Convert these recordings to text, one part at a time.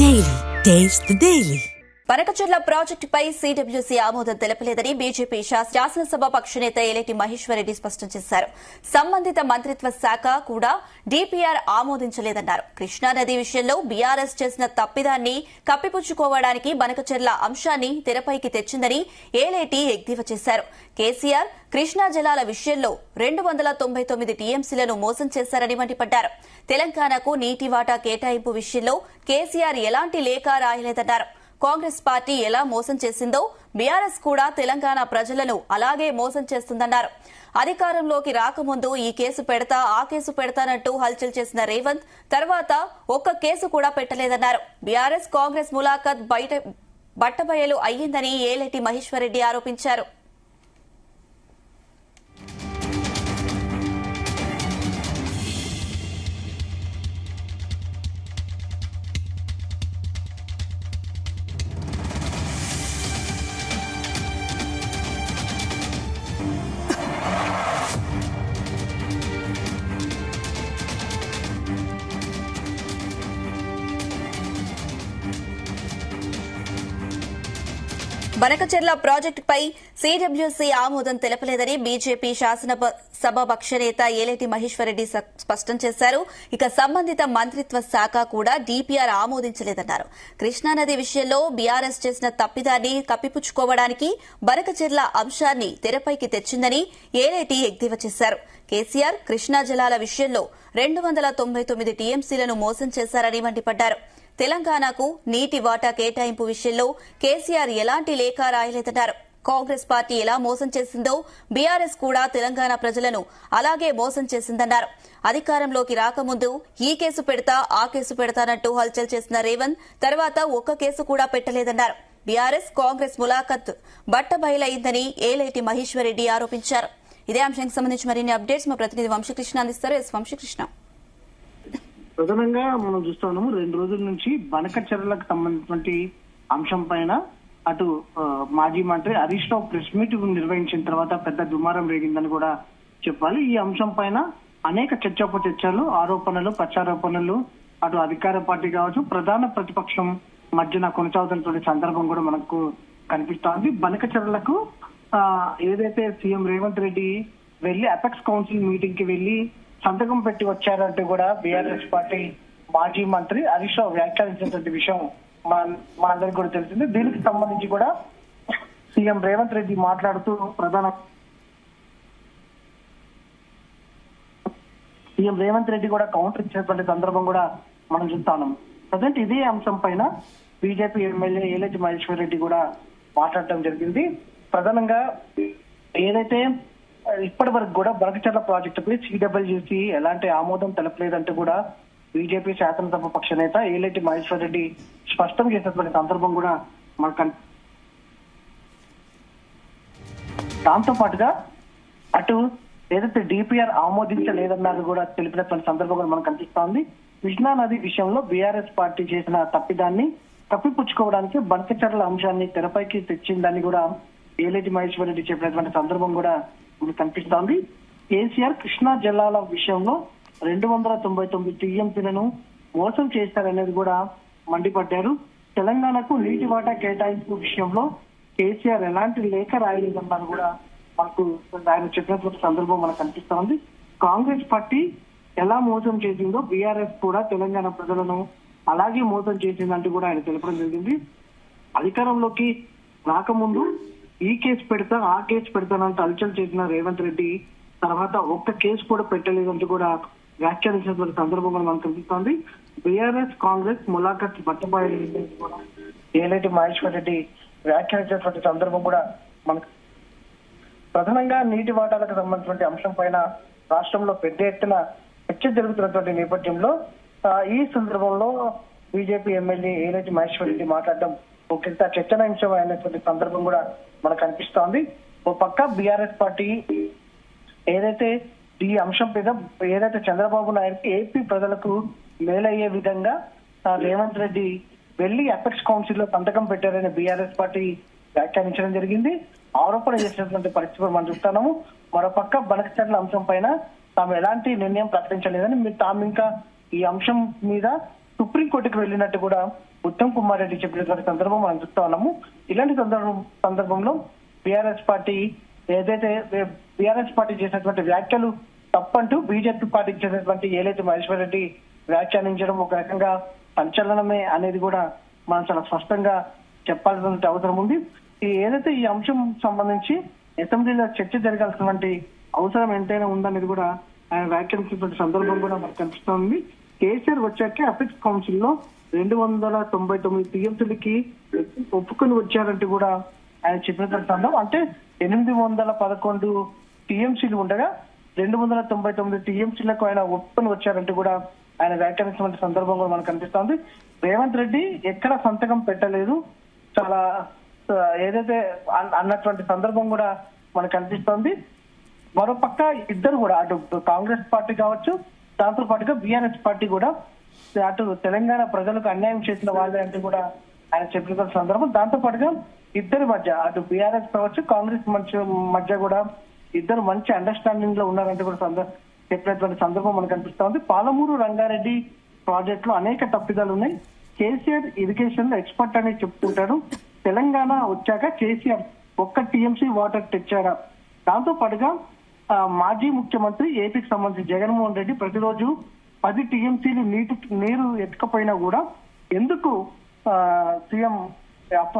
Daily. Taste the Daily. Banakacherla ప్రాజెక్టుపై CWC ఆమోదం తెలపలేదని BJP శాసనసభ పక్షనేత ఏలేటి మహేశ్వర్ రెడ్డి స్పష్టం చేశారు. సంబంధిత మంత్రిత్వ శాఖ కూడా డీపీఆర్ ఆమోదించలేదన్నారు. కృష్ణానది విషయంలో బీఆర్ఎస్ చేసిన తప్పిదాన్ని కప్పిపుచ్చుకోవడానికి బనకచెర్ల అంశాన్ని తెరపైకి తెచ్చిందని ఏలేటి ఎద్దేవా చేశారు. కేసీఆర్ కృష్ణా జలాల విషయంలో 299 టీఎంసీలను మోసం చేశారని మండిపడ్డారు. తెలంగాణకు నీటి వాటా కేటాయింపు విషయంలో కేసీఆర్ ఎలాంటి లేఖ రాయలేదన్నారు. కాంగ్రెస్ పార్టీ ఎలా మోసం చేసిందో బీఆర్ఎస్ కూడా తెలంగాణ ప్రజలను అలాగే మోసం చేస్తుందన్నారు. అధికారంలోకి రాకముందు ఈ కేసు పెడతా ఆ కేసు పెడతానంటూ హల్చల్ చేసిన రేవంత్ తర్వాత ఒక్క కేసు కూడా పెట్టలేదన్నారు. బీఆర్ఎస్ కాంగ్రెస్ ములాఖత్ బట్టబయలు అయ్యిందని ఏలేటి మహేశ్వర్ రెడ్డి ఆరోపించారు. బనకచెర్ల ప్రాజెక్టుపై సిడబ్ల్యూసీ ఆమోదం తెలపలేదని బీజేపీ శాసనసభ పక్షనేత ఏలేటి మహేశ్వర్ రెడ్డి స్పష్టం చేశారు. ఇక సంబంధిత మంత్రిత్వ శాఖ కూడా డీపీఆర్ ఆమోదించలేదన్నారు. కృష్ణానది విషయంలో బీఆర్ఎస్ చేసిన తప్పిదాన్ని కప్పిపుచ్చుకోవడానికి బనకచెర్ల అంశాన్ని తెరపైకి తెచ్చిందని ఏలేటి ఎద్దేవా చేశారు. కేసీఆర్ కృష్ణా జలాల విషయంలో 299 టీఎంసీలను మోసం చేశారని మండిపడ్డారు. తెలంగాణకు నీటి వాటా కేటాయింపు విషయంలో కేసీఆర్ ఎలాంటి లేఖ రాయలేదన్నారు. కాంగ్రెస్ పార్టీ ఎలా మోసం చేసిందో బీఆర్ఎస్ కూడా తెలంగాణ ప్రజలను అలాగే మోసం చేసిందన్నారు. అధికారంలోకి రాకముందు ఈ కేసు పెడతా ఆ కేసు పెడతానంటూ హల్చల్ చేసిన రేవంత్ తర్వాత ఒక్క కేసు కూడా పెట్టలేదన్నారు. బీఆర్ఎస్ కాంగ్రెస్ ములాఖత్ బట్టబయలైందని ఏలేటి మహేశ్వర్ రెడ్డి ఆరోపించారు. ఇదే అంశానికి సంబంధించి మరిన్ని అప్డేట్స్ మా ప్రతినిధి వంశీకృష్ణ అందిస్తారు. వంశీకృష్ణ, ప్రధానంగా మనం చూస్తున్నాము 2 రోజుల నుంచి బనకచెర్లకు సంబంధించినటువంటి అంశం పైన అటు మాజీ మంత్రి హరీష్ రావు ప్రెస్ మీట్ నిర్వహించిన తర్వాత పెద్ద దుమారం రేగిందని కూడా చెప్పాలి. ఈ అంశం పైన అనేక చర్చలు, ఆరోపణలు, ప్రత్యారోపణలు అటు అధికార పార్టీ కావచ్చు, ప్రధాన ప్రతిపక్షం మధ్యన కొనసాగుతున్నటువంటి సందర్భం కూడా మనకు కనిపిస్తోంది. బనకచెర్లకు ఏదైతే సీఎం రేవంత్ రెడ్డి వెళ్లి అపెక్స్ కౌన్సిల్ మీటింగ్ కి వెళ్లి సంతకం పెట్టి వచ్చారంటూ కూడా బీఆర్ఎస్ పార్టీ మాజీ మంత్రి హరీష్ రావు వ్యాఖ్యానించినటువంటి విషయం మనందరికీ కూడా తెలిసింది. దీనికి సంబంధించి కూడా సీఎం రేవంత్ రెడ్డి మాట్లాడుతూ సీఎం రేవంత్ రెడ్డి కూడా కౌంటర్ ఇచ్చినటువంటి సందర్భం కూడా మనం చూస్తాం. ప్రజెంట్ ఇదే అంశం పైన బీజేపీ ఎమ్మెల్యే ఏలేటి మహేశ్వర్ రెడ్డి కూడా మాట్లాడటం జరిగింది. ప్రధానంగా ఏదైతే ఇప్పటి వరకు కూడా బనకచెర్ల ప్రాజెక్టుపై సిడబ్ల్యూసీ ఎలాంటి ఆమోదం తెలపలేదంటూ కూడా బీజేపీ శాసనసభ పక్ష నేత ఏలేటి మహేశ్వర్ రెడ్డి స్పష్టం చేసినటువంటి సందర్భం కూడా మనకు దాంతో పాటుగా అటు ఏదైతే డీపీఆర్ ఆమోదించలేదన్నది కూడా తెలిపినటువంటి సందర్భం కూడా మనకు కనిపిస్తోంది. కృష్ణా నది విషయంలో బీఆర్ఎస్ పార్టీ చేసిన తప్పిదాన్ని కప్పిపుచ్చుకోవడానికి బనకచెర్ల అంశాన్ని తెరపైకి తెచ్చిందని కూడా ఏలేటి మహేశ్వర్ రెడ్డి చెప్పినటువంటి సందర్భం కూడా కనిపిస్తోంది. కేసీఆర్ కృష్ణా జలాల విషయంలో 299 టీఎంసీలను మోసం చేశారనేది కూడా మండిపడ్డారు. తెలంగాణకు నీటి వాటా కేటాయింపు విషయంలో కేసీఆర్ ఎలాంటి లేఖ రాయలేదన్నారు కూడా మనకు ఆయన చెప్పినటువంటి సందర్భం మనకు కనిపిస్తోంది. కాంగ్రెస్ పార్టీ ఎలా మోసం చేసిందో బీఆర్ఎస్ కూడా తెలంగాణ ప్రజలను అలాగే మోసం చేసిందంటూ కూడా ఆయన తెలపడం జరిగింది. అధికారంలోకి రాకముందు ఈ కేసు పెడతా ఆ కేసు పెడతానంటూ హల్చల్ చేసిన రేవంత్ రెడ్డి తర్వాత ఒక్క కేసు కూడా పెట్టలేదంటూ కూడా వ్యాఖ్యానించినటువంటి సందర్భం కూడా మనకు కనిపిస్తోంది. బీఆర్ఎస్ కాంగ్రెస్ ములాఖత్ బట్టబయలు కూడా ఏలేటి మహేశ్వర్ రెడ్డి వ్యాఖ్యానించినటువంటి సందర్భం కూడా మనకు ప్రధానంగా నీటి వాటాలకు సంబంధించిన అంశం పైన రాష్ట్రంలో పెద్ద ఎత్తున చర్చ జరుగుతున్నటువంటి నేపథ్యంలో ఈ సందర్భంలో బీజేపీ ఎమ్మెల్యే ఏలేటి మహేశ్వర్ రెడ్డి మాట్లాడడం ఒక చర్చనీయాంశం అయినటువంటి సందర్భం కూడా మనకు కనిపిస్తోంది. ఓ పక్క బీఆర్ఎస్ పార్టీ ఏదైతే ఈ అంశం మీద ఏదైతే చంద్రబాబు నాయుడుకి ఏపీ ప్రజలకు మేలయ్యే విధంగా రేవంత్ రెడ్డి వెళ్లి అపెక్స్ కౌన్సిల్ లో సంతకం పెట్టారని బీఆర్ఎస్ పార్టీ వ్యాఖ్యానించడం జరిగింది. ఆరోపణ చేసినటువంటి పరిస్థితి మనం చూస్తున్నాము. మరోపక్క బనకచెర్ల అంశం పైన తాము ఎలాంటి నిర్ణయం ప్రకటించలేదని తాము ఇంకా ఈ అంశం మీద సుప్రీంకోర్టుకు వెళ్ళినట్టు కూడా ఉత్తమ్ కుమార్ రెడ్డి చెప్పినటువంటి సందర్భం మనం చూస్తా ఉన్నాము. ఇలాంటి సందర్భంలో బీఆర్ఎస్ పార్టీ చేసినటువంటి వ్యాఖ్యలు తప్పంటూ బీజేపీ పార్టీకి చెందినటువంటి ఏలైతే మహేశ్వర్ రెడ్డి వ్యాఖ్యానించడం ఒక రకంగా సంచలనమే అనేది కూడా మనం చాలా స్పష్టంగా చెప్పాల్సిన అవసరం ఉంది. ఏదైతే ఈ అంశం సంబంధించి అసెంబ్లీలో చర్చ జరగాల్సినటువంటి అవసరం ఎంతైనా ఉందనేది కూడా ఆయన వ్యాఖ్యానించినటువంటి సందర్భం కూడా మనకు కనిపిస్తోంది. కేసీఆర్ వచ్చాకే అపెక్స్ కౌన్సిల్ లో 299 టీఎంసీలకి ఒప్పుకొని వచ్చారంటూ కూడా ఆయన చెప్పినటువంటి సందర్భం. అంటే 811 టీఎంసీలు ఉండగా 299 టీఎంసీలకు ఆయన ఒప్పుకొని వచ్చారంటూ కూడా ఆయన వ్యాఖ్యానించిన సందర్భం కూడా మనకు కనిపిస్తోంది. రేవంత్ రెడ్డి ఎక్కడ సంతకం పెట్టలేదు చాలా ఏదైతే అన్నటువంటి సందర్భం కూడా మనకు కనిపిస్తోంది. మరోపక్క ఇద్దరు కూడా అటు కాంగ్రెస్ పార్టీ కావచ్చు, దాంతో పాటుగా బీఆర్ఎస్ పార్టీ కూడా అటు తెలంగాణ ప్రజలకు అన్యాయం చేసిన వాళ్ళే అంటూ కూడా ఆయన చెప్పిన సందర్భం. దాంతో పాటుగా ఇద్దరి మధ్య అటు బీఆర్ఎస్ కావచ్చు, కాంగ్రెస్ మధ్య కూడా ఇద్దరు మంచి అండర్స్టాండింగ్ లో ఉన్నారంటూ కూడా చెప్పినటువంటి సందర్భం మనకు కనిపిస్తా ఉంది. పాలమూరు రంగారెడ్డి ప్రాజెక్ట్ లో అనేక తప్పిదాలు ఉన్నాయి. కేసీఆర్ ఇరిగేషన్ లో ఎక్స్పర్ట్ అని చెప్పుకుంటారు. తెలంగాణ వచ్చాక కేసీఆర్ ఒక్క టీఎంసీ వాటర్ తెచ్చారా? దాంతో పాటుగా మాజీ ముఖ్యమంత్రి ఏపీకి సంబంధించి జగన్మోహన్ రెడ్డి ప్రతిరోజు 10 టీఎంసీలు నీరు ఎత్తుకపోయినా కూడా ఎందుకు సీఎం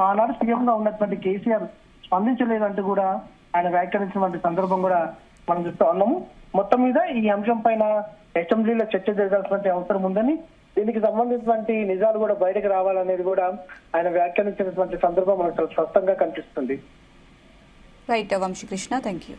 ఆనాడు సీఎం గా ఉన్నటువంటి కేసీఆర్ స్పందించలేదంటూ కూడా ఆయన వ్యాఖ్యానించినటువంటి సందర్భం కూడా మనం చూస్తూ ఉన్నాము. మొత్తం మీద ఈ అంశం పైన అసెంబ్లీలో చర్చ జరగాల్సినటువంటి అవసరం ఉందని, దీనికి సంబంధించినటువంటి నిజాలు కూడా బయటకు రావాలనేది కూడా ఆయన వ్యాఖ్యానించినటువంటి సందర్భం మనకు స్పష్టంగా కనిపిస్తుంది. Right Vamshikrishna, thank you.